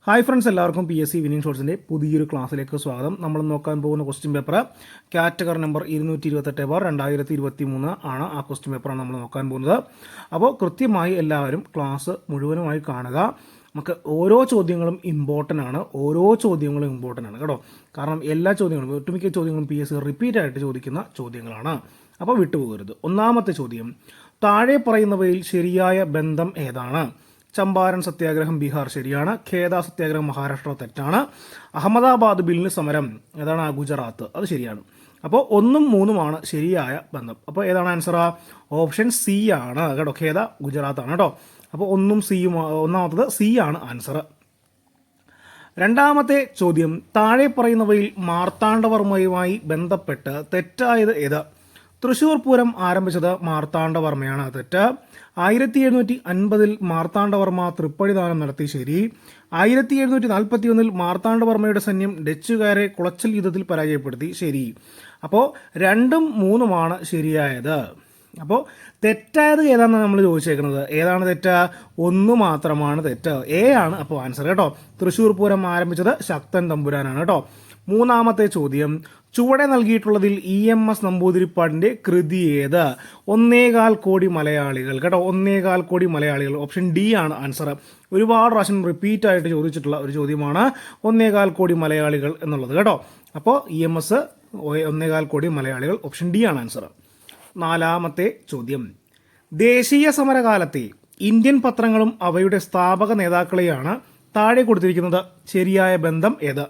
Hi friends, എല്ലാവർക്കും PSC winning ഷോട്ട്സിൻ്റെ പുതിയൊരു ക്ലാസ്സിലേക്ക് സ്വാഗതം. നമ്മൾ നോക്കാൻ പോകുന്ന ക്വസ്റ്റ്യൻ പേപ്പർ കാറ്റഗറി നമ്പർ 228/2023 ആണ്. ആ ക്വസ്റ്റ്യൻ പേപ്പറാണ് നമ്മൾ നോക്കാൻ പോകുന്നത്. അപ്പോൾ കൃത്യമായി എല്ലാവരും ക്ലാസ് മുഴുവനുമായി കാണുക. നമുക്ക് ഓരോ ചോദ്യങ്ങളും ഇമ്പോർട്ടൻ്റ് ആണ്, കേട്ടോ. കാരണം എല്ലാ ചോദ്യങ്ങളും, ഒട്ടുമിക്ക ചോദ്യങ്ങളും PSC റിപ്പീറ്റ് ആയിട്ട് ചോദിക്കുന്ന ചോദ്യങ്ങളാണ്. അപ്പോൾ വിട്ടുപോകരുത്. ഒന്നാമത്തെ ചോദ്യം, താഴെ പറയുന്നവയിൽ ശരിയായ ബന്ധം ഏതാണ്? ചമ്പാരൻ സത്യാഗ്രഹം ബീഹാർ ശരിയാണ്. ഖേദ സത്യാഗ്രഹം മഹാരാഷ്ട്ര തെറ്റാണ്. അഹമ്മദാബാദ് ബില്ലിന് സമരം ഏതാണ്? ഗുജറാത്ത്, അത് ശരിയാണ്. അപ്പോൾ 1ഉം 3ഉമാണ് ശരിയായ ബന്ധം. അപ്പോൾ ഏതാണ് ആൻസർ? ഓപ്ഷൻ സി ആണ് കേട്ടോ. ഖേദ ഗുജറാത്താണ് കേട്ടോ. അപ്പോൾ 1ഉം സിയും, ഒന്നാമത്തത് സി ആണ് ആൻസർ. രണ്ടാമത്തെ ചോദ്യം, താഴെ പറയുന്നവയിൽ മാർത്താണ്ഡവർമ്മയുമായി ബന്ധപ്പെട്ട് തെറ്റായത് ഏത്? തൃശ്ശൂർ പൂരം ആരംഭിച്ചത് മാർത്താണ്ഡവർമ്മയാണ്, തെറ്റ്. 1750 മാർത്താണ്ഡവർമ്മ തൃപ്പടിദാനം നടത്തി, ശരി. 1741 മാർത്താണ്ഡവർമ്മയുടെ സൈന്യം ഡച്ചുകാരെ കുളച്ചൽ യുദ്ധത്തിൽ പരാജയപ്പെടുത്തി, ശരി. അപ്പോൾ 2ഉം 3ഉമാണ് ശരിയായത്. അപ്പോൾ തെറ്റായത് ഏതാണെന്ന് നമ്മൾ ചോദിച്ചേക്കുന്നത്. ഏതാണ് തെറ്റ്? 1 മാത്രമാണ് തെറ്റ്, എ ആണ് അപ്പോൾ ആൻസർ കേട്ടോ. തൃശ്ശൂർ പൂരം ആരംഭിച്ചത് ശക്തൻ തമ്പുരാനാണ് കേട്ടോ. മൂന്നാമത്തെ ചോദ്യം, ചുവടെ നൽകിയിട്ടുള്ളതിൽ EMS നമ്പൂതിരിപ്പാടിന്റെ കൃതി ഏത്? 1.25 കോടി മലയാളികൾ കേട്ടോ. 1.25 കോടി മലയാളികൾ, ഓപ്ഷൻ ഡി ആണ് ആൻസർ. ഒരുപാട് പ്രാവശ്യം റിപ്പീറ്റ് ആയിട്ട് ചോദിച്ചിട്ടുള്ള ഒരു ചോദ്യമാണ് 1.25 കോടി മലയാളികൾ എന്നുള്ളത് കേട്ടോ. അപ്പോൾ EMS 1.25 കോടി മലയാളികൾ, ഓപ്ഷൻ ഡി ആണ് ആൻസർ. നാലാമത്തെ ചോദ്യം, ദേശീയ സമരകാലത്തെ ഇന്ത്യൻ പത്രങ്ങളും അവയുടെ സ്ഥാപക നേതാക്കളെയാണ് താഴെ കൊടുത്തിരിക്കുന്നത് ശരിയായ ബന്ധം ഏത്?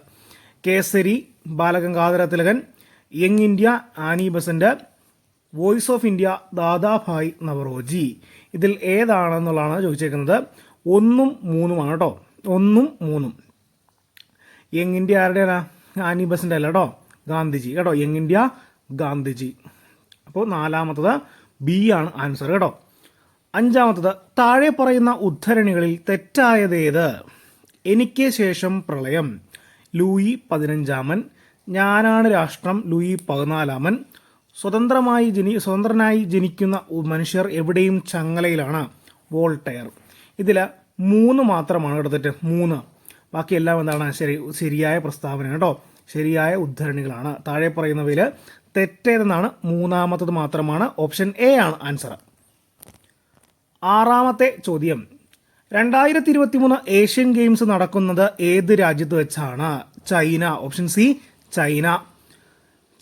Kesari Balagangadhara Tilakan, young India Annie Besant, voice of India Dadabhai Naoroji. ഇതിൽ ഏതാണെന്നുള്ളതാണ് ചോദിച്ചേക്കുന്നത്. 1ഉം 3ഉമാണ് കേട്ടോ. 1ഉം 3ഉം. യങ് ഇന്ത്യ ആരുടെയാണ്? ആനി ബസന്റ് അല്ല കേട്ടോ, ഗാന്ധിജി കേട്ടോ. Young India Gandhiji. അപ്പോൾ നാലാമത്തത് ബി ആണ് ആൻസർ കേട്ടോ. അഞ്ചാമത്തത്, താഴെ പറയുന്ന ഉദ്ധരണികളിൽ തെറ്റായതേത്? എനിക്ക് ശേഷം പ്രളയം ലൂയി 15-മൻ, ഞാനാണ് രാഷ്ട്രം ലൂയി 14-മൻ, സ്വതന്ത്രനായി ജനിക്കുന്ന മനുഷ്യർ എവിടെയും ചങ്ങലയിലാണ് വോൾട്ടയർ. ഇതിൽ 3 മാത്രമാണ് കേട്ടോ തെറ്റ്, 3. ബാക്കിയെല്ലാം എന്താണ്? ശരിയായ പ്രസ്താവന കേട്ടോ, ശരിയായ ഉദ്ധരണികളാണ്. താഴെ പറയുന്നവയിൽ തെറ്റേതെന്നാണ്? മൂന്നാമത്തത് മാത്രമാണ്, ഓപ്ഷൻ എ ആണ് ആൻസർ. ആറാമത്തെ ചോദ്യം, 2023 ഏഷ്യൻ ഗെയിംസ് നടക്കുന്നത് ഏത് രാജ്യത്ത് വെച്ചാണ്? China, option C China.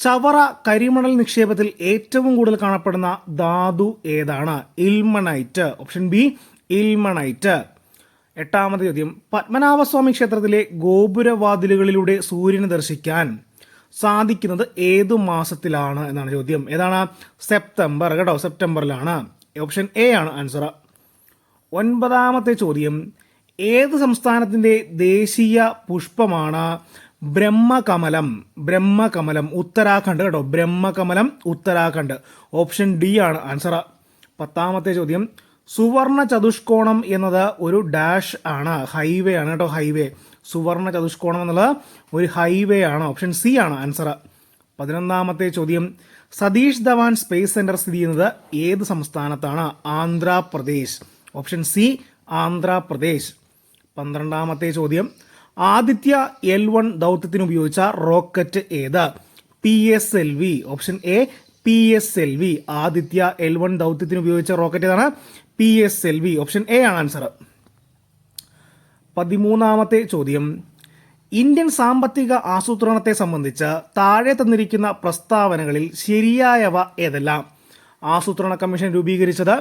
Chavara കരിമണൽ നിക്ഷേപത്തിൽ ഏറ്റവും കൂടുതൽ കാണപ്പെടുന്ന ധാതു ഏതാണ്? ഇൽമണൈറ്റ്, ഓപ്ഷൻ ബി ഇൽമണൈറ്റ്. എട്ടാമത്തെ ചോദ്യം, പത്മനാഭസ്വാമി ക്ഷേത്രത്തിലെ ഗോപുരവാതിലുകളിലൂടെ സൂര്യനെ ദർശിക്കാൻ സാധിക്കുന്നത് ഏതു മാസത്തിലാണ് എന്നാണ് ചോദ്യം. ഏതാണ്? സെപ്റ്റംബർ കേട്ടോ, സെപ്റ്റംബറിലാണ്, ഓപ്ഷൻ എ ആണ് ആൻസർ. ഒൻപതാമത്തെ ചോദ്യം, ഏത് സംസ്ഥാനത്തിന്റെ ദേശീയ പുഷ്പമാണ് ബ്രഹ്മകമലം? ഉത്തരാഖണ്ഡ് കേട്ടോ. ബ്രഹ്മകമലം ഉത്തരാഖണ്ഡ്, ഓപ്ഷൻ ഡി ആണ് ആൻസർ. പത്താമത്തെ ചോദ്യം, സുവർണ ചതുഷ്കോണം എന്നത് ഒരു ഡാഷ് ആണ്, ഹൈവേ ആണ് കേട്ടോ, ഹൈവേ. സുവർണ ചതുഷ്കോണം എന്നുള്ളത് ഒരു ഹൈവേ ആണ്, ഓപ്ഷൻ സി ആണ് ആൻസർ. 11ാമത്തെ ചോദ്യം, സതീഷ് ധവാൻ സ്പേസ് സെന്റർ സ്ഥിതി ചെയ്യുന്നത് ഏത് സംസ്ഥാനത്താണ്? Andhra Pradesh, option C Andhra Pradesh. 12ാമത്തെ ചോദ്യം, ആദിത്യ L1 ദൗത്യത്തിന് ഉപയോഗിച്ച റോക്കറ്റ് ഏത്? PSLV, option A PSLV. Aditya L1 ദൗത്യത്തിന് ഉപയോഗിച്ച റോക്കറ്റ് ഏതാണ്? PSLV, ഓപ്ഷൻ എ ആണ് ആൻസർ. 13ാമത്തെ ചോദ്യം, ഇന്ത്യൻ സാമ്പത്തിക ആസൂത്രണത്തെ സംബന്ധിച്ച് താഴെ തന്നിരിക്കുന്ന പ്രസ്താവനകളിൽ ശരിയായവ ഏതെല്ലാം? ആസൂത്രണ കമ്മീഷൻ രൂപീകരിച്ചത്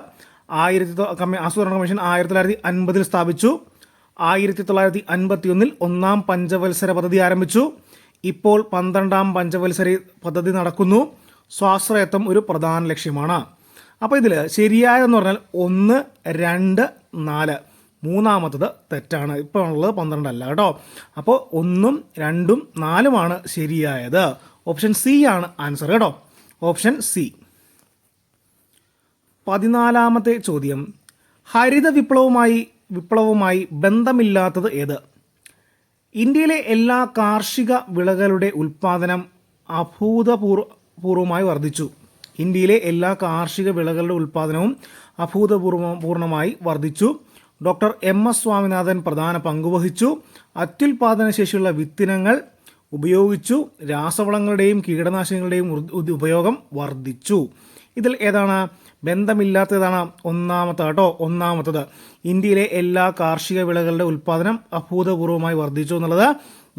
ആസൂത്രണ കമ്മീഷൻ 1950 സ്ഥാപിച്ചു. 1951 1-ാം പഞ്ചവത്സര പദ്ധതി ആരംഭിച്ചു. ഇപ്പോൾ 12-ാം പഞ്ചവത്സര പദ്ധതി നടക്കുന്നു. സ്വാശ്രയത്വം ഒരു പ്രധാന ലക്ഷ്യമാണ്. അപ്പോൾ ഇതിൽ ശരിയായതെന്ന് പറഞ്ഞാൽ 1, 2, 4. മൂന്നാമത്തത് തെറ്റാണ്. ഇപ്പോൾ ഉള്ളത് 12 അല്ല കേട്ടോ. അപ്പോൾ 1ഉം 2ഉം 4ഉമാണ് ശരിയായത്, ഓപ്ഷൻ സി ആണ് ആൻസർ കേട്ടോ, ഓപ്ഷൻ സി. 14ാമത്തെ ചോദ്യം, ഹരിത വിപ്ലവവുമായി ബന്ധമില്ലാത്തത് ഏത്? ഇന്ത്യയിലെ എല്ലാ കാർഷിക വിളകളുടെ ഉൽപ്പാദനം അഭൂതപൂർവമായി വർദ്ധിച്ചു. ഇന്ത്യയിലെ എല്ലാ കാർഷിക വിളകളുടെ ഉൽപ്പാദനവും അഭൂതപൂർവമായി വർദ്ധിച്ചു. ഡോക്ടർ MS സ്വാമിനാഥൻ പ്രധാന പങ്കുവഹിച്ചു. അത്യുൽപാദന ശേഷിയുള്ള വിത്തിനങ്ങൾ ഉപയോഗിച്ചു. രാസവളങ്ങളുടെയും കീടനാശിനികളുടെയും ഉപയോഗം വർദ്ധിച്ചു. ഇതിൽ ഏതാണ് ബന്ധമില്ലാത്തതാണ്? ഒന്നാമത്തത് ഇന്ത്യയിലെ എല്ലാ കാർഷിക വിളകളുടെ ഉൽപ്പാദനം അഭൂതപൂർവമായി വർദ്ധിച്ചു എന്നുള്ളത്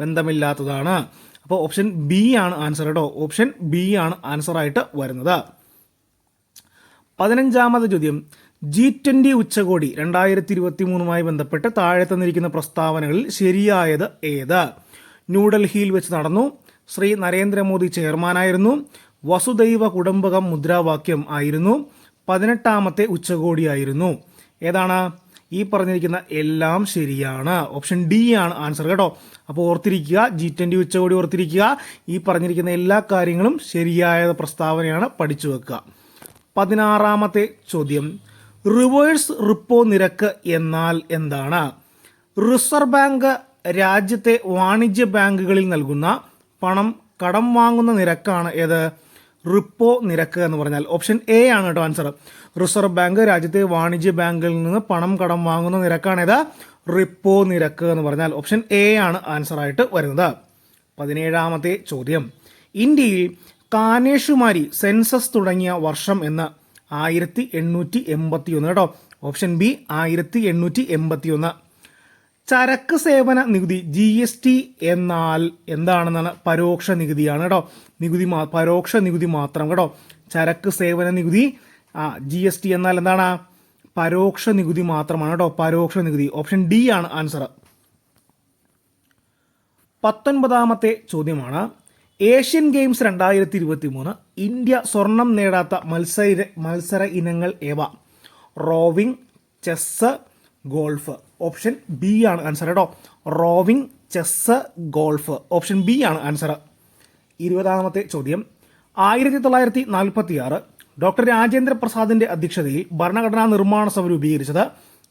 ബന്ധമില്ലാത്തതാണ്. അപ്പോൾ ഓപ്ഷൻ ബി ആണ് ആൻസർ കേട്ടോ. ഓപ്ഷൻ ബി ആണ് ആൻസറായിട്ട് വരുന്നത്. 15ാമത് ചോദ്യം, G20 ഉച്ചകോടി 2023 ബന്ധപ്പെട്ട് താഴെ തന്നിരിക്കുന്ന പ്രസ്താവനകളിൽ ശരിയായത് ഏത്? ന്യൂഡൽഹിയിൽ വെച്ച് നടന്നു. ശ്രീ നരേന്ദ്രമോദി ചെയർമാനായിരുന്നു. വസുദൈവ കുടുംബകം മുദ്രാവാക്യം ആയിരുന്നു. 18ാമത്തെ ഉച്ചകോടിയായിരുന്നു. ഏതാണ്? ഈ പറഞ്ഞിരിക്കുന്ന എല്ലാം ശരിയാണ്. ഓപ്ഷൻ ഡി ആണ് ആൻസർ കേട്ടോ. അപ്പോൾ ഓർത്തിരിക്കുക, G20 ഉച്ചകോടി ഓർത്തിരിക്കുക. ഈ പറഞ്ഞിരിക്കുന്ന എല്ലാ കാര്യങ്ങളും ശരിയായ പ്രസ്താവനയാണ്, പഠിച്ചു വെക്കുക. 16ാമത്തെ ചോദ്യം, റിവേഴ്സ് റിപ്പോ നിരക്ക് എന്നാൽ എന്താണ്? റിസർവ് ബാങ്ക് രാജ്യത്തെ വാണിജ്യ ബാങ്കുകളിൽ നൽകുന്ന പണം കടം വാങ്ങുന്ന നിരക്കാണ് ഏത്? റിപ്പോ നിരക്ക് എന്ന് പറഞ്ഞാൽ ഓപ്ഷൻ എ ആണ് കേട്ടോ ആൻസർ. റിസർവ് ബാങ്ക് രാജ്യത്തെ വാണിജ്യ ബാങ്കുകളിൽ നിന്ന് പണം കടം വാങ്ങുന്ന നിരക്കാണ് ഏത്? റിപ്പോ നിരക്ക് എന്ന് പറഞ്ഞാൽ ഓപ്ഷൻ എ ആണ് ആൻസർ ആയിട്ട് വരുന്നത്. 17ാമത്തെ ചോദ്യം, ഇന്ത്യയിൽ കാനേഷുമാരി സെൻസസ് തുടങ്ങിയ വർഷം എന്ന്? 1881 കേട്ടോ. Option B 1881. ചരക്ക് സേവന നികുതി GST എന്നാൽ എന്താണെന്നാണ്? പരോക്ഷ നികുതിയാണ് കേട്ടോ. പരോക്ഷ നികുതി മാത്രം കേട്ടോ. ചരക്ക് സേവന നികുതി GST എന്നാൽ എന്താണ്? പരോക്ഷ നികുതി മാത്രമാണ് കേട്ടോ. പരോക്ഷ നികുതി. ഓപ്ഷൻ ഡി ആണ് ആൻസർ. 19ാമത്തെ ചോദ്യമാണ്, ഏഷ്യൻ ഗെയിംസ് 2023 ഇന്ത്യ സ്വർണം നേടാത്ത മത്സര ഇനങ്ങൾ ഏവ? Rowing, chess, golf. Option B ആണ് ആൻസർ കേട്ടോ. Rowing, chess, golf. Option B ആണ് ആൻസർ. 20ാമത്തെ ചോദ്യം, 1946 ഡോക്ടർ രാജേന്ദ്ര പ്രസാദിന്റെ അധ്യക്ഷതയിൽ ഭരണഘടനാ നിർമ്മാണ സഭ രൂപീകരിച്ചത്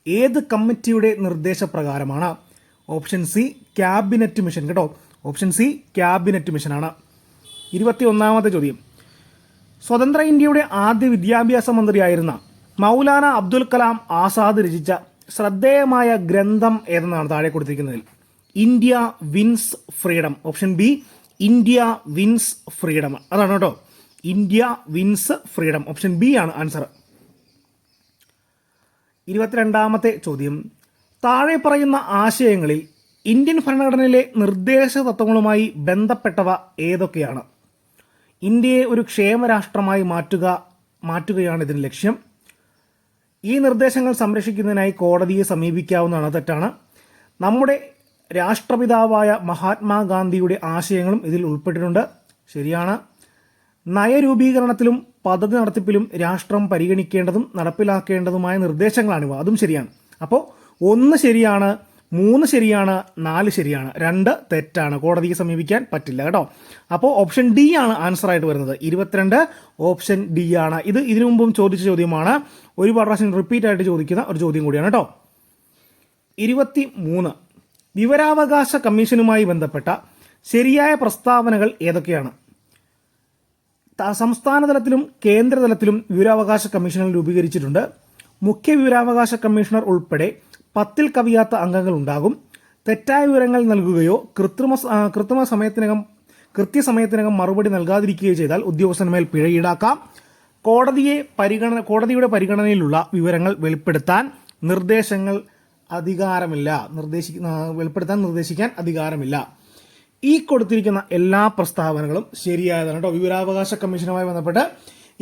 ഏത് കമ്മിറ്റിയുടെ നിർദ്ദേശപ്രകാരമാണ്? ഓപ്ഷൻ സി ക്യാബിനറ്റ് മിഷൻ കേട്ടോ. ഓപ്ഷൻ സി ക്യാബിനറ്റ് മിഷനാണ്. 21ാമത്തെ ചോദ്യം, സ്വതന്ത്ര ഇന്ത്യയുടെ ആദ്യ വിദ്യാഭ്യാസ മന്ത്രിയായിരുന്ന മൗലാന അബ്ദുൽ കലാം ആസാദ് രചിച്ച ശ്രദ്ധേയമായ ഗ്രന്ഥം ഏതെന്നാണ് താഴെ കൊടുത്തിരിക്കുന്നതിൽ? India wins freedom. Option B India wins freedom. അതാണ് കേട്ടോ, India wins freedom. Option B ആണ് ആൻസർ. 22ാമത്തെ ചോദ്യം, താഴെ പറയുന്ന ആശയങ്ങളിൽ ഇന്ത്യൻ ഭരണഘടനയിലെ നിർദ്ദേശ തത്വങ്ങളുമായി ബന്ധപ്പെട്ടവ ഏതൊക്കെയാണ്? ഇന്ത്യയെ ഒരു ക്ഷേമരാഷ്ട്രമായി മാറ്റുകയാണ് ഇതിന് ലക്ഷ്യം. ഈ നിർദ്ദേശങ്ങൾ സംരക്ഷിക്കുന്നതിനായി കോടതിയെ സമീപിക്കാവുന്നതാണ്. തെറ്റാണ്. നമ്മുടെ രാഷ്ട്രപിതാവായ മഹാത്മാഗാന്ധിയുടെ ആശയങ്ങളും ഇതിൽ ഉൾപ്പെട്ടിട്ടുണ്ട്. ശരിയാണ്. നയരൂപീകരണത്തിലും പദ്ധതി നടത്തിപ്പിലും രാഷ്ട്രം പരിഗണിക്കേണ്ടതും നടപ്പിലാക്കേണ്ടതുമായ നിർദ്ദേശങ്ങളാണിവ. അതും ശരിയാണ്. അപ്പോൾ 1 ശരിയാണ്, 3 ശരിയാണ്, 4 ശരിയാണ്, 2 തെറ്റാണ്. കോടതിയെ സമീപിക്കാൻ പറ്റില്ല കേട്ടോ. അപ്പോൾ ഓപ്ഷൻ ഡി ആണ് ആൻസർ ആയിട്ട് വരുന്നത്. 22 ഓപ്ഷൻ ഡി ആണ്. ഇതിനു മുമ്പും ചോദിച്ച ചോദ്യമാണ്. ഒരുപാട് പ്രാവശ്യം റിപ്പീറ്റ് ആയിട്ട് ചോദിക്കുന്ന ഒരു ചോദ്യം കൂടിയാണ് കേട്ടോ. 23 വിവരാവകാശ കമ്മീഷനുമായി ബന്ധപ്പെട്ട ശരിയായ പ്രസ്താവനകൾ ഏതൊക്കെയാണ്? സംസ്ഥാന തലത്തിലും കേന്ദ്രതലത്തിലും വിവരാവകാശ കമ്മീഷനുകൾ രൂപീകരിച്ചിട്ടുണ്ട്. മുഖ്യ വിവരാവകാശ കമ്മീഷണർ ഉൾപ്പെടെ 10ൽ കവിയാത്ത അംഗങ്ങൾ ഉണ്ടാകും. തെറ്റായ വിവരങ്ങൾ നൽകുകയോ കൃത്യസമയത്തിനകം മറുപടി നൽകാതിരിക്കുകയോ ചെയ്താൽ ഉദ്യോഗസ്ഥന്മേൽ പിഴ ഈടാക്കാം. കോടതിയുടെ പരിഗണനയിലുള്ള വിവരങ്ങൾ വെളിപ്പെടുത്താൻ നിർദ്ദേശിക്കാൻ അധികാരമില്ല. ഈ കൊടുത്തിരിക്കുന്ന എല്ലാ പ്രസ്താവനകളും ശരിയായതാണ് കേട്ടോ. വിവരാവകാശ കമ്മീഷനുമായി ബന്ധപ്പെട്ട്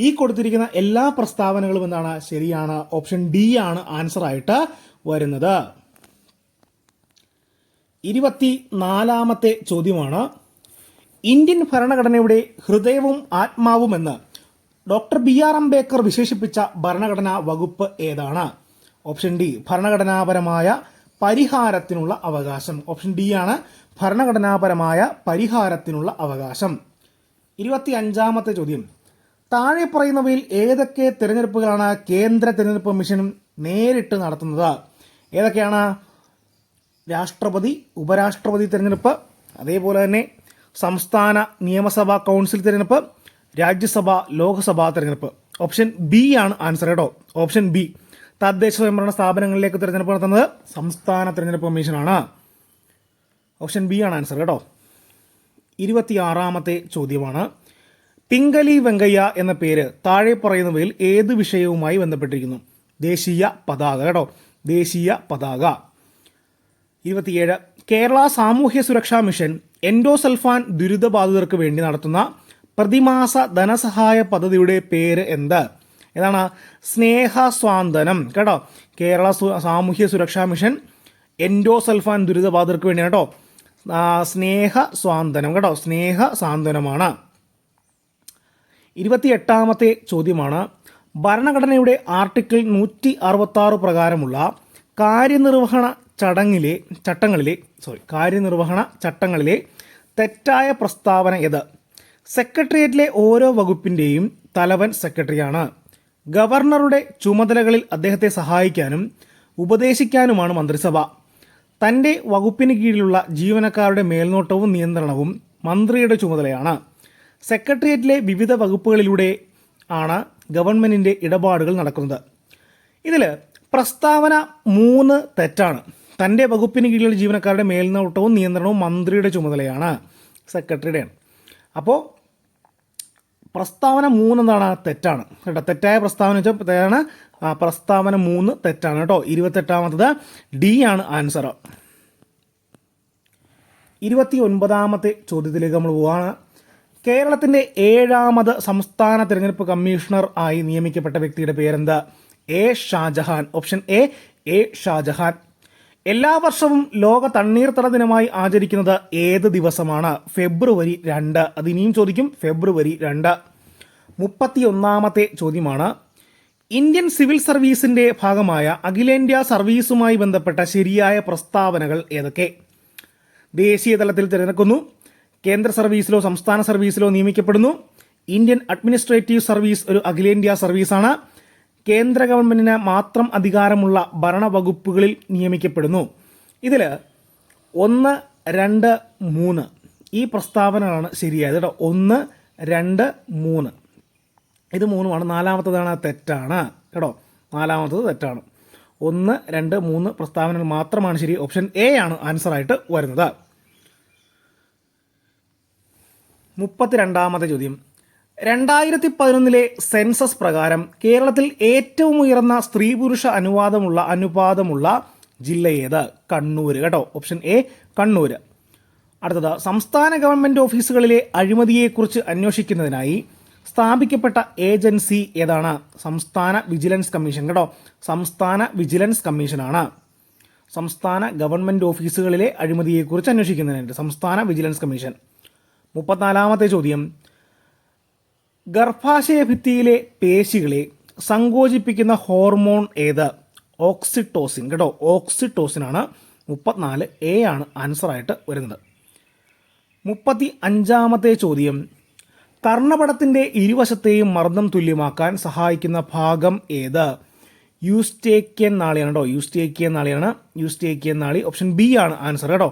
ഈ കൊടുത്തിരിക്കുന്ന എല്ലാ പ്രസ്താവനകളും എന്താണ്? ശരിയാണ്. ഓപ്ഷൻ ഡി ആണ് ആൻസർ ആയിട്ട് വരുന്നത്. 24ാമത്തെ ചോദ്യമാണ്, ഇന്ത്യൻ ഭരണഘടനയുടെ ഹൃദയവും ആത്മാവുമെന്ന് ഡോക്ടർ BR അംബേദ്കർ വിശേഷിപ്പിച്ച ഭരണഘടനാ വകുപ്പ് ഏതാണ്? ഓപ്ഷൻ ഡി ഭരണഘടനാപരമായ പരിഹാരത്തിനുള്ള അവകാശം. ഓപ്ഷൻ ഡി ആണ് ഭരണഘടനാപരമായ പരിഹാരത്തിനുള്ള അവകാശം. 25ാമത്തെ ചോദ്യം, താഴെ പറയുന്നവയിൽ ഏതൊക്കെ തിരഞ്ഞെടുപ്പുകളാണ് കേന്ദ്ര തിരഞ്ഞെടുപ്പ് കമ്മീഷൻ നേരിട്ട് നടത്തുന്നത്? ഏതൊക്കെയാണ്? രാഷ്ട്രപതി, ഉപരാഷ്ട്രപതി തിരഞ്ഞെടുപ്പ്, അതേപോലെ തന്നെ സംസ്ഥാന നിയമസഭാ കൗൺസിൽ തിരഞ്ഞെടുപ്പ്, രാജ്യസഭ, ലോക്സഭാ തിരഞ്ഞെടുപ്പ്. ഓപ്ഷൻ ബി ആണ് ആൻസർ കേട്ടോ. Option B. തദ്ദേശ സ്വയംഭരണ സ്ഥാപനങ്ങളിലേക്ക് തിരഞ്ഞെടുപ്പ് നടത്തുന്നത് സംസ്ഥാന തിരഞ്ഞെടുപ്പ് കമ്മീഷനാണ്. ഓപ്ഷൻ ബി ആണ് ആൻസർ കേട്ടോ. 26ാമത്തെ ചോദ്യമാണ്. പിംഗലി വെങ്കയ്യ എന്ന പേര് താഴെ പറയുന്നവയിൽ ഏത് വിഷയവുമായി ബന്ധപ്പെട്ടിരിക്കുന്നു? ദേശീയ പതാക കേട്ടോ, ദേശീയ പതാക. 27 കേരള സാമൂഹ്യ സുരക്ഷാ മിഷൻ എൻഡോസൾഫാൻ ദുരിതബാധിതർക്ക് വേണ്ടി നടത്തുന്ന പ്രതിമാസ ധനസഹായ പദ്ധതിയുടെ പേര് എന്ത്? ഏതാണ്? സ്നേഹസ്വാന്തനം കേട്ടോ. കേരള സാമൂഹ്യ സുരക്ഷാ മിഷൻ എൻഡോസൾഫാൻ ദുരിതബാധിതർക്ക് വേണ്ടിയാണ് കേട്ടോ. സ്നേഹസ്വാന്തനം കേട്ടോ, സ്നേഹസാന്ത്വനമാണ്. 28ാമത്തെ ചോദ്യമാണ്. ഭരണഘടനയുടെ ആർട്ടിക്കിൾ 166 പ്രകാരമുള്ള കാര്യനിർവഹണ ചട്ടങ്ങളിലെ തെറ്റായ പ്രസ്താവന ഏത്? സെക്രട്ടേറിയറ്റിലെ ഓരോ വകുപ്പിൻ്റെയും തലവൻ സെക്രട്ടറിയാണ്. ഗവർണറുടെ ചുമതലകളിൽ അദ്ദേഹത്തെ സഹായിക്കാനും ഉപദേശിക്കാനുമാണ് മന്ത്രിസഭ. തൻ്റെ വകുപ്പിന് കീഴിലുള്ള ജീവനക്കാരുടെ മേൽനോട്ടവും നിയന്ത്രണവും മന്ത്രിയുടെ ചുമതലയാണ്. സെക്രട്ടേറിയറ്റിലെ വിവിധ വകുപ്പുകളിലൂടെ ആണ് ഗവൺമെൻറ്റിൻ്റെ ഇടപാടുകൾ നടക്കുന്നത്. ഇതിൽ പ്രസ്താവന 3 തെറ്റാണ്. തൻ്റെ വകുപ്പിന് കീഴിലുള്ള ജീവനക്കാരുടെ മേൽനോട്ടവും നിയന്ത്രണവും മന്ത്രിയുടെ ചുമതലയാണ്, സെക്രട്ടറിയുടെയാണ്. അപ്പോൾ പ്രസ്താവന 3 എന്താണ്? തെറ്റാണ് കേട്ടോ. തെറ്റായ പ്രസ്താവന വെച്ചാൽ തെറ്റാണ്. പ്രസ്താവന 3 തെറ്റാണ് കേട്ടോ. 28ാമത്തത് ഡി ആണ് ആൻസർ. 29ാമത്തെ ചോദ്യത്തിലേക്ക് നമ്മൾ പോവുകയാണ്. കേരളത്തിൻ്റെ 7ാമത് സംസ്ഥാന തിരഞ്ഞെടുപ്പ് കമ്മീഷണർ ആയി നിയമിക്കപ്പെട്ട വ്യക്തിയുടെ പേരെന്ത്? A Shajahan. Option A Shajahan. എല്ലാ വർഷവും ലോക തണ്ണീർത്തട ദിനമായി ആചരിക്കുന്നത് ഏത് ദിവസമാണ്? ഫെബ്രുവരി 2. അത് ഇനിയും ചോദിക്കും, ഫെബ്രുവരി 2. 31ാമത്തെ ചോദ്യമാണ്. ഇന്ത്യൻ സിവിൽ സർവീസിന്റെ ഭാഗമായ അഖിലേന്ത്യാ സർവീസുമായി ബന്ധപ്പെട്ട ശരിയായ പ്രസ്താവനകൾ ഏതൊക്കെ? ദേശീയ തലത്തിൽ തിരഞ്ഞെടുക്കുന്നു, കേന്ദ്ര സർവീസിലോ സംസ്ഥാന സർവീസിലോ നിയമിക്കപ്പെടുന്നു, ഇന്ത്യൻ അഡ്മിനിസ്ട്രേറ്റീവ് സർവീസ് ഒരു അഖിലേന്ത്യാ സർവീസാണ്, കേന്ദ്ര ഗവൺമെൻറ്റിന് മാത്രം അധികാരമുള്ള ഭരണവകുപ്പുകളിൽ നിയമിക്കപ്പെടുന്നു. ഇതിൽ 1, 2, 3 ഈ പ്രസ്താവനകളാണ് ശരിയായത് കേട്ടോ. 1, 2, 3 ഇത് 3മാണ്. 4ാമത്തതാണ് തെറ്റാണ് കേട്ടോ. 4ാമത്തത് തെറ്റാണ്. 1, 2, 3 പ്രസ്താവനകൾ മാത്രമാണ് ശരി. ഓപ്ഷൻ എ ആണ് ആൻസറായിട്ട് വരുന്നത്. 32ാമത്തെ ചോദ്യം. 2011 സെൻസസ് പ്രകാരം കേരളത്തിൽ ഏറ്റവും ഉയർന്ന സ്ത്രീ പുരുഷ അനുപാതമുള്ള ജില്ല ഏത്? കണ്ണൂർ കേട്ടോ. Option A Kannur. അടുത്തത്. സംസ്ഥാന ഗവൺമെൻറ് ഓഫീസുകളിലെ അഴിമതിയെക്കുറിച്ച് അന്വേഷിക്കുന്നതിനായി സ്ഥാപിക്കപ്പെട്ട ഏജൻസി ഏതാണ്? സംസ്ഥാന വിജിലൻസ് കമ്മീഷൻ കേട്ടോ. സംസ്ഥാന വിജിലൻസ് കമ്മീഷനാണ്. സംസ്ഥാന ഗവൺമെൻറ് ഓഫീസുകളിലെ അഴിമതിയെക്കുറിച്ച് അന്വേഷിക്കുന്നതിനായിട്ട് സംസ്ഥാന വിജിലൻസ് കമ്മീഷൻ. 34ാമത്തെ ചോദ്യം. ഗർഭാശയ ഭിത്തിയിലെ പേശികളെ സങ്കോചിപ്പിക്കുന്ന ഹോർമോൺ ഏത്? ഓക്സിറ്റോസിൻ കേട്ടോ. ഓക്സിറ്റോസിനാണ്. 34 എ ആണ് ആൻസറായിട്ട് വരുന്നത്. 35ാമത്തെ ചോദ്യം. കർണപടത്തിൻ്റെ ഇരുവശത്തെയും മർദ്ദം തുല്യമാക്കാൻ സഹായിക്കുന്ന ഭാഗം ഏത്? യൂസ്റ്റേക്കിയൻ നാളിയാണ് കേട്ടോ. യൂസ്റ്റേക്കിയൻ നാളി. ഓപ്ഷൻ ബി ആണ് ആൻസർ കേട്ടോ.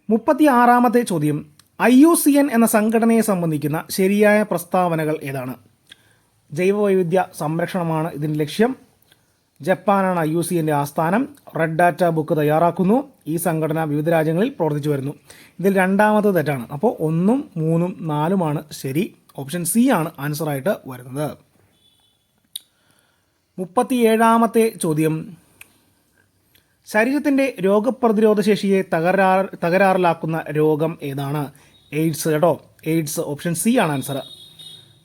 36ാമത്തെ ചോദ്യം. IUCN എന്ന സംഘടനയെ സംബന്ധിക്കുന്ന ശരിയായ പ്രസ്താവനകൾ ഏതാണ്? ജൈവവൈവിധ്യ സംരക്ഷണമാണ് ഇതിൻ്റെ ലക്ഷ്യം. ജപ്പാനാണ് IUCNൻ്റെ ആസ്ഥാനം. റെഡ് ഡാറ്റ ബുക്ക് തയ്യാറാക്കുന്നു. ഈ സംഘടന വിവിധ രാജ്യങ്ങളിൽ പ്രവർത്തിച്ചു വരുന്നു. ഇതിൽ 2ാമത് തെറ്റാണ്. അപ്പോൾ 1, 3, 4 ശരി. ഓപ്ഷൻ സി ആണ് ആൻസറായിട്ട് വരുന്നത്. 37ാമത്തെ ചോദ്യം. ശരീരത്തിൻ്റെ രോഗപ്രതിരോധ ശേഷിയെ തകരാറിലാക്കുന്ന രോഗം ഏതാണ്? എയ്ഡ്സ് കേട്ടോ. എയ്ഡ്സ്. ഓപ്ഷൻ സി ആണ് ആൻസർ.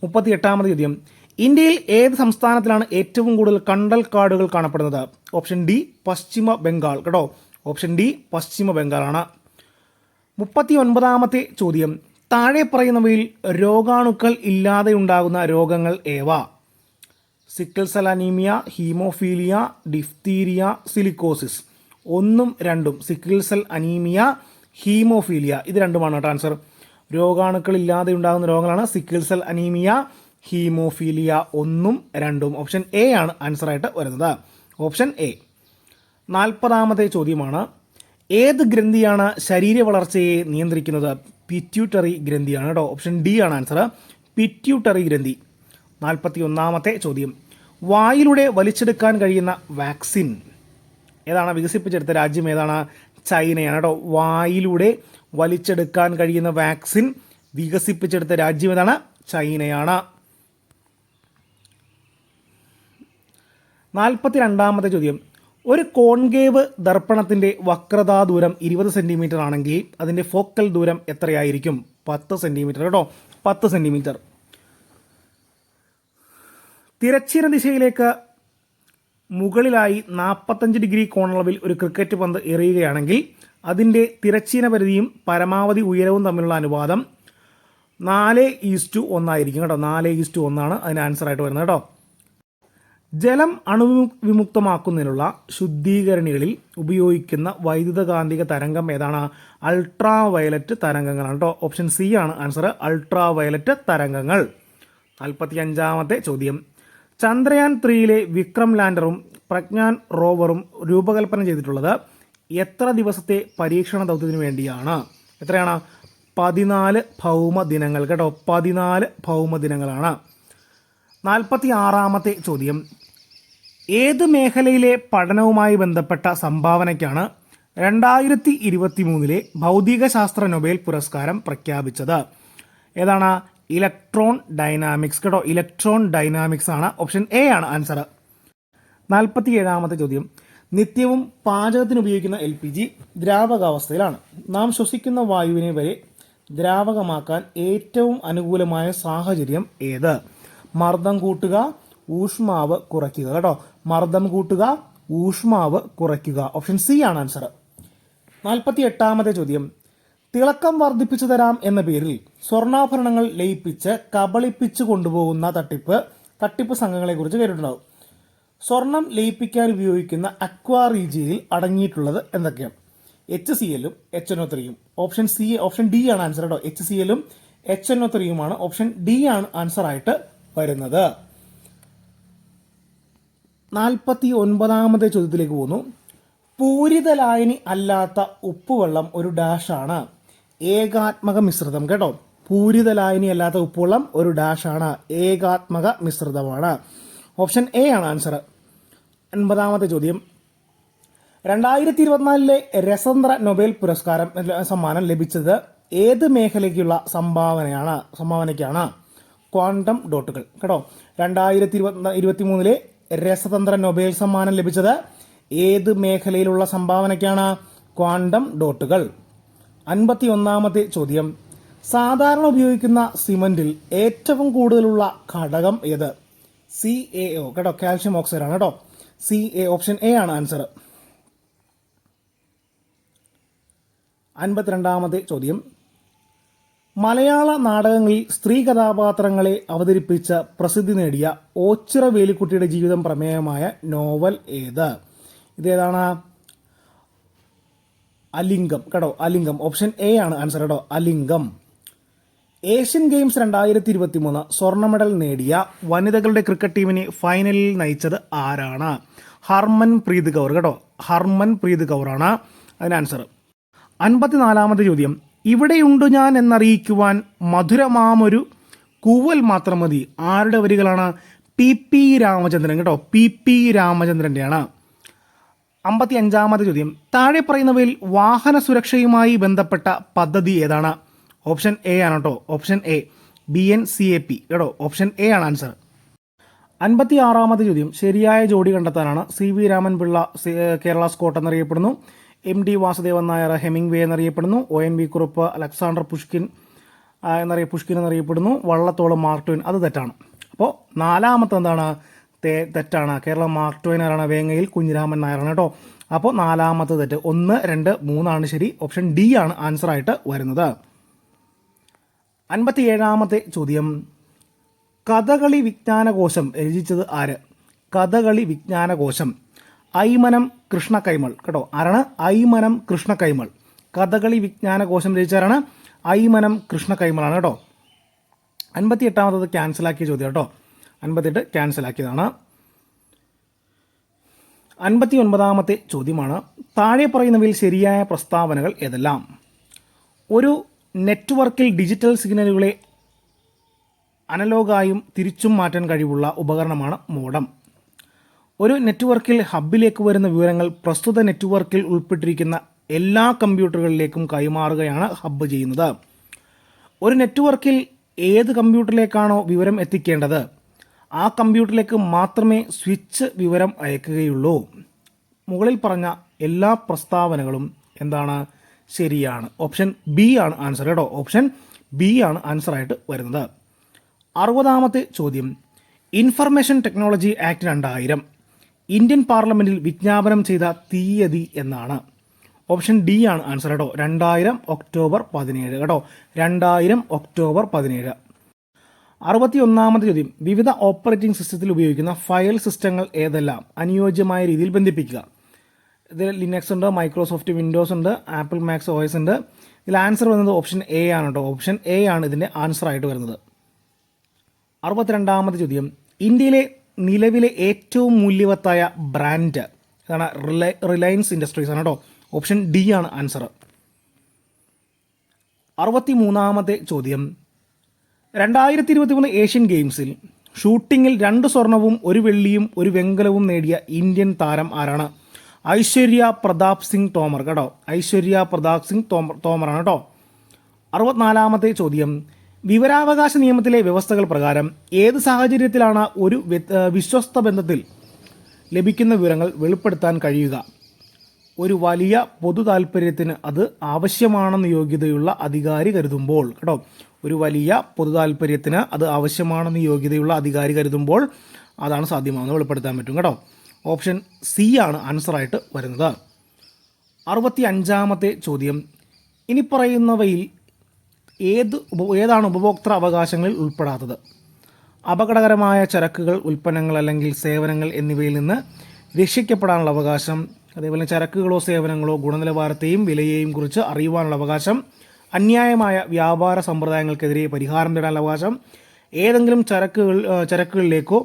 38ാമത് ചോദ്യം. ഇന്ത്യയിൽ ഏത് സംസ്ഥാനത്തിലാണ് ഏറ്റവും കൂടുതൽ കണ്ടൽക്കാടുകൾ കാണപ്പെടുന്നത്? ഓപ്ഷൻ ഡി പശ്ചിമ ബംഗാൾ കേട്ടോ. ഓപ്ഷൻ ഡി പശ്ചിമ ബംഗാളാണ്. 39ാമത്തെ ചോദ്യം. താഴെ പറയുന്നവയിൽ രോഗാണുക്കൾ ഇല്ലാതെ ഉണ്ടാകുന്ന രോഗങ്ങൾ ഏവ? Sickle cell anaemia, haemophilia, diphtheria, silicosis. 1ഉം 2ഉം സിക്കിൾ സെൽ അനീമിയ, ഹീമോഫീലിയ ഇത് 2മാണ് കേട്ടോ ആൻസർ. രോഗാണുക്കൾ ഇല്ലാതെ ഉണ്ടാകുന്ന രോഗങ്ങളാണ് സിക്കിൾ സെൽ അനീമിയ, ഹീമോഫീലിയ. 1ഉം 2ഉം. ഓപ്ഷൻ എ ആണ് ആൻസറായിട്ട് വരുന്നത്. Option A. 40ാമത്തെ ചോദ്യമാണ്. ഏത് ഗ്രന്ഥിയാണ് ശരീര വളർച്ചയെ നിയന്ത്രിക്കുന്നത്? പിറ്റ്യൂട്ടറി ഗ്രന്ഥിയാണ് കേട്ടോ. ഓപ്ഷൻ ഡി ആണ് ആൻസർ. പിറ്റ്യൂട്ടറി ഗ്രന്ഥി. 41ാമത്തെ ചോദ്യം. വായിലൂടെ വലിച്ചെടുക്കാൻ കഴിയുന്ന വാക്സിൻ ഏതാണ്? വികസിപ്പിച്ചെടുത്ത രാജ്യം ഏതാണ്? ചൈനയാണ് കേട്ടോ. വായിലൂടെ വലിച്ചെടുക്കാൻ കഴിയുന്ന വാക്സിൻ വികസിപ്പിച്ചെടുത്ത രാജ്യം ഏതാണ്? ചൈനയാണ്. 42ാമത്തെ ചോദ്യം. ഒരു കോൺകേവ് ദർപ്പണത്തിൻ്റെ വക്രതാ ദൂരം 20 സെൻറ്റിമീറ്റർ ആണെങ്കിൽ അതിൻ്റെ ഫോക്കൽ ദൂരം എത്രയായിരിക്കും? 10 സെൻറ്റിമീറ്റർ കേട്ടോ, 10 സെൻറ്റിമീറ്റർ. തിരശ്ചീന ദിശയിലേക്ക് മുകളിലായി 45 ഡിഗ്രി കോണളവിൽ ഒരു ക്രിക്കറ്റ് പന്ത് എറിയുകയാണെങ്കിൽ അതിൻ്റെ തിരശ്ചീന പരിധിയും പരമാവധി ഉയരവും തമ്മിലുള്ള അനുപാതം 4:1 ആയിരിക്കും കേട്ടോ. 4:1 അതിന് ആൻസറായിട്ട് വരുന്നത് കേട്ടോ. ജലം അണുവിമുക്തമാക്കുന്നതിനുള്ള ശുദ്ധീകരണികളിൽ ഉപയോഗിക്കുന്ന വൈദ്യുതകാന്തിക തരംഗം ഏതാണ്? അൾട്രാ വയലറ്റ് തരംഗങ്ങളാണ് കേട്ടോ. ഓപ്ഷൻ സി ആണ് ആൻസർ, അൾട്രാ വയലറ്റ് തരംഗങ്ങൾ. 45ാമത്തെ ചോദ്യം. ചന്ദ്രയാൻ 3യിലെ വിക്രം ലാൻഡറും പ്രജ്ഞാൻ റോവറും രൂപകൽപ്പന ചെയ്തിട്ടുള്ളത് എത്ര ദിവസത്തെ പരീക്ഷണ ദൗത്യത്തിന് വേണ്ടിയാണ്? എത്രയാണ്? 14 ഭൗമ ദിനങ്ങൾ കേട്ടോ, 14 ഭൗമ ദിനങ്ങളാണ്. 46ാമത്തെ ചോദ്യം. ഏത് മേഖലയിലെ പഠനവുമായി ബന്ധപ്പെട്ട സംഭാവനയ്ക്കാണ് 2023 ഭൗതികശാസ്ത്ര നൊബേൽ പുരസ്കാരം പ്രഖ്യാപിച്ചത്? ഏതാണ്? ഇലക്ട്രോൺ ഡൈനാമിക്സ് കേട്ടോ, ഇലക്ട്രോൺ ഡൈനാമിക്സ് ആണ്. ഓപ്ഷൻ എ ആണ് ആൻസർ. 47ാമത്തെ ചോദ്യം. നിത്യവും പാചകത്തിന് ഉപയോഗിക്കുന്ന LPG ദ്രാവകാവസ്ഥയിലാണ്. നാം ശ്വസിക്കുന്ന വായുവിനെ വരെ ദ്രാവകമാക്കാൻ ഏറ്റവും അനുകൂലമായ സാഹചര്യം ഏത്? മർദ്ദം കൂട്ടുക, ഊഷ്മാവ് കുറയ്ക്കുക കേട്ടോ. മർദ്ദം കൂട്ടുക, ഊഷ്മാവ് കുറയ്ക്കുക. ഓപ്ഷൻ സി ആണ് ആൻസർ. 48ാമത്തെ ചോദ്യം. തിളക്കം വർദ്ധിപ്പിച്ചു തരാം എന്ന പേരിൽ സ്വർണ്ണാഭരണങ്ങൾ ലയിപ്പിച്ച് കബളിപ്പിച്ചു കൊണ്ടുപോകുന്ന തട്ടിപ്പ് സംഘങ്ങളെ കുറിച്ച് കേട്ടിട്ടുണ്ടാവും. സ്വർണം ലയിപ്പിക്കാൻ ഉപയോഗിക്കുന്ന അക്വാ റീജിയയിൽ അടങ്ങിയിട്ടുള്ളത് എന്തൊക്കെയാണ്? HCl-ഉം HNO3-യും. ഓപ്ഷൻ ഡി ആണ് ആൻസർ കേട്ടോ. HCl-ഉം HNO3-യുമാണ്. ഓപ്ഷൻ ഡി ആണ് ആൻസർ ആയിട്ട് വരുന്നത്. 49ാമത്തെ ചോദ്യത്തിലേക്ക് പോകുന്നു. പൂരിത ലായനി അല്ലാത്ത ഉപ്പുവെള്ളം ഒരു ഡാഷാണ്. ഏകാത്മക മിശ്രിതം കേട്ടോ. പൂരിത ലായനി അല്ലാത്ത ഉപ്പുവെള്ളം ഒരു ഡാഷാണ്, ഏകാത്മക മിശ്രിതമാണ്. ഓപ്ഷൻ എ ആണ് ആൻസർ. 50ാമത്തെ ചോദ്യം. 2024 രസതന്ത്ര നൊബേൽ പുരസ്കാരം സമ്മാനം ലഭിച്ചത് ഏത് മേഖലയ്ക്കുള്ള സംഭാവനയ്ക്കാണ്? ക്വാണ്ടം ഡോട്ടുകൾ കേട്ടോ. 2023 രസതന്ത്ര നൊബേൽ സമ്മാനം ലഭിച്ചത് ഏത് മേഖലയിലുള്ള സംഭാവനയ്ക്കാണ്? ക്വാണ്ടം ഡോട്ടുകൾ. 51ാമത്തെ ചോദ്യം. സാധാരണ ഉപയോഗിക്കുന്ന സിമന്റിൽ ഏറ്റവും കൂടുതലുള്ള ഘടകം ഏത്? CaO കേട്ടോ, കാൽഷ്യം ഓക്സൈഡ് ആണ് കേട്ടോ. CA ഓപ്ഷൻ എ ആണ് ആൻസർ. 52ാമത്തെ ചോദ്യം. മലയാള നാടകങ്ങളിൽ സ്ത്രീ കഥാപാത്രങ്ങളെ അവതരിപ്പിച്ച പ്രസിദ്ധി നേടിയ ഓച്ചിറ വേലിക്കുട്ടിയുടെ ജീവിതം പ്രമേയമായ നോവൽ ഏത്? ഇതേതാണ്? അലിംഗം കേട്ടോ, അലിംഗം. ഓപ്ഷൻ എ ആണ് ആൻസർ കേട്ടോ, അലിംഗം. ഏഷ്യൻ ഗെയിംസ് 2023 സ്വർണ്ണ മെഡൽ നേടിയ വനിതകളുടെ ക്രിക്കറ്റ് ടീമിനെ ഫൈനലിൽ നയിച്ചത് ആരാണ്? ഹർമൻപ്രീത് കൗർ കേട്ടോ, ഹർമൻപ്രീത് കൗറാണ് അതിന് ആൻസർ. 54ാമത്തെ ചോദ്യം. ഇവിടെയുണ്ടു ഞാൻ എന്നറിയിക്കുവാൻ മധുരമാമൊരു കൂവൽ മാത്രം മതി. ആരുടെ വരികളാണ്? PP രാമചന്ദ്രൻ കേട്ടോ, PP രാമചന്ദ്രൻ്റെയാണ്. 55ാമത്തെ ചോദ്യം. താഴെ പറയുന്നവയിൽ വാഹന സുരക്ഷയുമായി ബന്ധപ്പെട്ട പദ്ധതി ഏതാണ്? ഓപ്ഷൻ എ ആണ് കേട്ടോ, ഓപ്ഷൻ എ, BNCAP കേട്ടോ. ഓപ്ഷൻ എ ആണ് ആൻസർ. 56ാമത്തെ ചോദ്യം. ശരിയായ ജോഡി കണ്ടെത്താനാണ്. CV രാമൻ പിള്ള കേരള സ്കോട്ട് എന്നറിയപ്പെടുന്നു. MD വാസുദേവൻ നായർ ഹെമിംഗ്വേ എന്നറിയപ്പെടുന്നു. ONV കുറുപ്പ് അലക്സാണ്ടർ പുഷ്കിൻ എന്നറിയപ്പെടുന്നു. Vallathol mark Twain. അത് തെറ്റാണ്. അപ്പോൾ 4ാമത്തെ എന്താണ്? തെറ്റാണ്. കേരള മാർക്ക് ട്വെയിൻ ആരാണ്? വേങ്ങയിൽ കുഞ്ഞിരാമൻ നായരാണ് കേട്ടോ. അപ്പോൾ 4ാമത്തെ തെറ്റ്. 1, 2, 3 ആണ് ശരി. ഓപ്ഷൻ ഡി ആണ് ആൻസർ ആയിട്ട് വരുന്നത്. 57ാമത്തെ ചോദ്യം. കഥകളി വിജ്ഞാനകോശം രചിച്ചത് ആര്? കഥകളി വിജ്ഞാനകോശം ഐമനം കൃഷ്ണ കൈമൾ കേട്ടോ. ആരാണ്? ഐമനം കൃഷ്ണ കൈമൾ. കഥകളി വിജ്ഞാനകോശം രചിച്ചാരാണ്? ഐമനം കൃഷ്ണ കൈമളാണ് കേട്ടോ. 58ാമത്തത് ക്യാൻസലാക്കിയ ചോദ്യം കേട്ടോ. 58 ക്യാൻസലാക്കിയതാണ്. 59ാമത്തെ ചോദ്യമാണ്. താഴെ പറയുന്നവയിൽ ശരിയായ പ്രസ്താവനകൾ ഏതെല്ലാം? ഒരു നെറ്റ്വർക്കിൽ ഡിജിറ്റൽ സിഗ്നലുകളെ അനലോഗായും തിരിച്ചും മാറ്റാൻ കഴിവുള്ള ഉപകരണമാണ് മോഡം. ഒരു നെറ്റ്വർക്കിൽ ഹബ്ബിലേക്ക് വരുന്ന വിവരങ്ങൾ പ്രസ്തുത നെറ്റ്വർക്കിൽ ഉൾപ്പെട്ടിരിക്കുന്ന എല്ലാ കമ്പ്യൂട്ടറുകളിലേക്കും കൈമാറുകയാണ് ഹബ്ബ് ചെയ്യുന്നത്. ഒരു നെറ്റ്വർക്കിൽ ഏത് കമ്പ്യൂട്ടറിലേക്കാണോ വിവരം എത്തിക്കേണ്ടത് ആ കമ്പ്യൂട്ടറിലേക്ക് മാത്രമേ സ്വിച്ച് വിവരം അയക്കുകയുള്ളൂ. മുകളിൽ പറഞ്ഞ എല്ലാ പ്രസ്താവനകളും എന്താണ്? ശരിയാണ്. ഓപ്ഷൻ ബി ആണ് ആൻസർ കേട്ടോ. ഓപ്ഷൻ ബി ആണ് ആൻസർ ആയിട്ട് വരുന്നത്. 60ാമത്തെ ചോദ്യം, ഇൻഫർമേഷൻ ടെക്നോളജി ആക്ട് 2000 ഇന്ത്യൻ പാർലമെന്റിൽ വിജ്ഞാപനം ചെയ്ത തീയതി എന്നാണ്? ഓപ്ഷൻ ഡി ആണ് ആൻസർ കേട്ടോ. 2000 ഒക്ടോബർ 17 കേട്ടോ. 2000 ഒക്ടോബർ 17. 61ാമത്തെ ചോദ്യം, വിവിധ ഓപ്പറേറ്റിംഗ് സിസ്റ്റത്തിൽ ഉപയോഗിക്കുന്ന ഫയൽ സിസ്റ്റങ്ങൾ ഏതെല്ലാം? അനുയോജ്യമായ രീതിയിൽ ബന്ധിപ്പിക്കുക. ഇതിൽ ലിനക്സ് ഉണ്ട്, മൈക്രോസോഫ്റ്റ് വിൻഡോസ് ഉണ്ട്, ആപ്പിൾ മാക്സ് OS ഉണ്ട്. ഇതിൽ ആൻസർ വരുന്നത് ഓപ്ഷൻ എ ആണ് കേട്ടോ. ഓപ്ഷൻ എ ആണ് ഇതിൻ്റെ ആൻസർ ആയിട്ട് വരുന്നത്. 62ാമത്തെ ചോദ്യം, ഇന്ത്യയിലെ നിലവിലെ ഏറ്റവും മൂല്യവത്തായ ബ്രാൻഡ് ഇതാണ്? റിലയൻസ് ഇൻഡസ്ട്രീസ് ആണ് കേട്ടോ. ഓപ്ഷൻ ഡി ആണ് ആൻസർ. 63ാമത്തെ ചോദ്യം, 2023 ഏഷ്യൻ ഗെയിംസിൽ ഷൂട്ടിങ്ങിൽ 2 സ്വർണവും 1 വെള്ളിയും 1 വെങ്കലവും നേടിയ ഇന്ത്യൻ താരം ആരാണ്? ഐശ്വര്യ പ്രതാപ് സിംഗ് തോമർ കേട്ടോ. ഐശ്വര്യ പ്രതാപ് സിംഗ് തോമറാണ് കേട്ടോ. 64ാമത്തെ ചോദ്യം, വിവരാവകാശ നിയമത്തിലെ വ്യവസ്ഥകൾ പ്രകാരം ഏത് സാഹചര്യത്തിലാണ് ഒരു വിശ്വസ്ത ബന്ധത്തിൽ ലഭിക്കുന്ന വിവരങ്ങൾ വെളിപ്പെടുത്താൻ കഴിയുക? ഒരു വലിയ പൊതു താൽപ്പര്യത്തിന് അത് ആവശ്യമാണെന്ന് യോഗ്യതയുള്ള അധികാരി കരുതുമ്പോൾ കേട്ടോ. ഒരു വലിയ പൊതു താൽപ്പര്യത്തിന് അത് ആവശ്യമാണെന്ന് യോഗ്യതയുള്ള അധികാരി കരുതുമ്പോൾ അതാണ് സാധ്യമാണെന്ന് വെളിപ്പെടുത്താൻ പറ്റും കേട്ടോ. ഓപ്ഷൻ സി ആണ് ആൻസറായിട്ട് വരുന്നത്. 65ാമത്തെ ചോദ്യം, ഇനി പറയുന്നവയിൽ ഏതാണ് ഉപഭോക്തൃ അവകാശങ്ങളിൽ ഉൾപ്പെടാത്തത്? അപകടകരമായ ചരക്കുകൾ, ഉൽപ്പന്നങ്ങൾ അല്ലെങ്കിൽ സേവനങ്ങൾ എന്നിവയിൽ നിന്ന് രക്ഷിക്കപ്പെടാനുള്ള അവകാശം, അതേപോലെ ചരക്കുകളോ സേവനങ്ങളോ ഗുണനിലവാരത്തെയും വിലയെയും കുറിച്ച് അറിയുവാനുള്ള അവകാശം, അന്യായമായ വ്യാപാര സമ്പ്രദായങ്ങൾക്കെതിരെ പരിഹാരം തേടാനുള്ള അവകാശം, ഏതെങ്കിലും ചരക്കുകളിലേക്കോ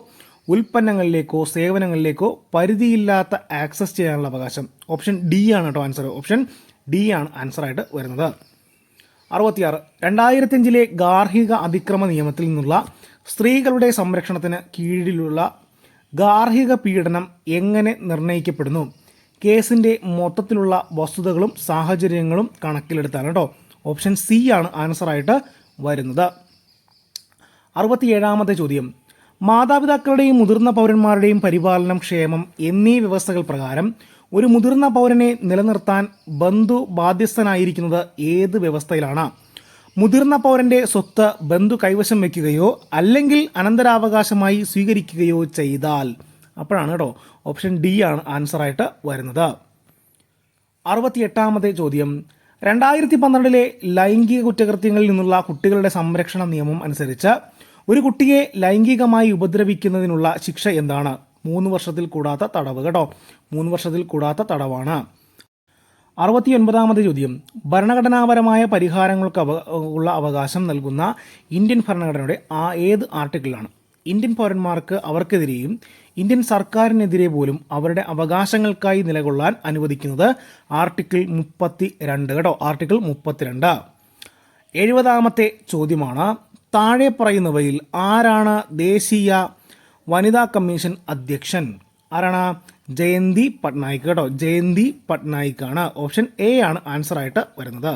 ഉൽപ്പന്നങ്ങളിലേക്കോ സേവനങ്ങളിലേക്കോ പരിധിയില്ലാത്ത ആക്സസ് ചെയ്യാനുള്ള അവകാശം. ഓപ്ഷൻ ഡി ആണ് കേട്ടോ ആൻസർ. ഓപ്ഷൻ ഡി ആണ് ആൻസറായിട്ട് വരുന്നത്. 66, 2005 ഗാർഹിക അതിക്രമ നിയമത്തിൽ നിന്നുള്ള സ്ത്രീകളുടെ സംരക്ഷണത്തിന് കീഴിലുള്ള ഗാർഹിക പീഡനം എങ്ങനെ നിർണ്ണയിക്കപ്പെടുന്നു? കേസിൻ്റെ മൊത്തത്തിലുള്ള വസ്തുതകളും സാഹചര്യങ്ങളും കണക്കിലെടുത്താണ് കേട്ടോ. ഓപ്ഷൻ സി ആണ് ആൻസറായിട്ട് വരുന്നത്. 67ാമത്തെ ചോദ്യം, മാതാപിതാക്കളുടെയും മുതിർന്ന പൗരന്മാരുടെയും പരിപാലനം, ക്ഷേമം എന്നീ വ്യവസ്ഥകൾ പ്രകാരം ഒരു മുതിർന്ന പൗരനെ നിലനിർത്താൻ ബന്ധു ബാധ്യസ്ഥനായിരിക്കുന്നത് ഏത് വ്യവസ്ഥയിലാണ്? മുതിർന്ന പൗരന്റെ സ്വത്ത് ബന്ധു കൈവശം വയ്ക്കുകയോ അല്ലെങ്കിൽ അനന്തരാവകാശമായി സ്വീകരിക്കുകയോ ചെയ്താൽ അപ്പോഴാണ് കേട്ടോ. ഓപ്ഷൻ ഡി ആണ് ആൻസറായിട്ട് വരുന്നത്. 68ാമത്തെ ചോദ്യം, 2012 ലൈംഗിക കുറ്റകൃത്യങ്ങളിൽ നിന്നുള്ള കുട്ടികളുടെ സംരക്ഷണ നിയമം അനുസരിച്ച് ഒരു കുട്ടിയെ ലൈംഗികമായി ഉപദ്രവിക്കുന്നതിനുള്ള ശിക്ഷ എന്താണ്? 3 വർഷത്തിൽ കൂടാത്ത തടവ് കേട്ടോ. 3 വർഷത്തിൽ കൂടാത്ത തടവാണ്. 69ാമത്തെ ചോദ്യം, ഭരണഘടനാപരമായ പരിഹാരങ്ങൾക്ക് ഉള്ള അവകാശം നൽകുന്ന ഇന്ത്യൻ ഭരണഘടനയുടെ ഏത് ആർട്ടിക്കിളാണ്? ഇന്ത്യൻ പൗരന്മാർക്ക് അവർക്കെതിരെയും ഇന്ത്യൻ സർക്കാരിനെതിരെ പോലും അവരുടെ അവകാശങ്ങൾക്കായി നിലകൊള്ളാൻ അനുവദിക്കുന്നത് ആർട്ടിക്കിൾ 32 കേട്ടോ. ആർട്ടിക്കിൾ 32. 70ാമത്തെ ചോദ്യമാണ്, താഴെ പറയുന്നവയിൽ ആരാണ് ദേശീയ വനിതാ കമ്മീഷൻ അധ്യക്ഷൻ? ആരാണ്? ജയന്തി പട്നായിക് കേട്ടോ. ജയന്തി പട്നായിക് ആണ്. ഓപ്ഷൻ എ ആണ് ആൻസറായിട്ട് വരുന്നത്.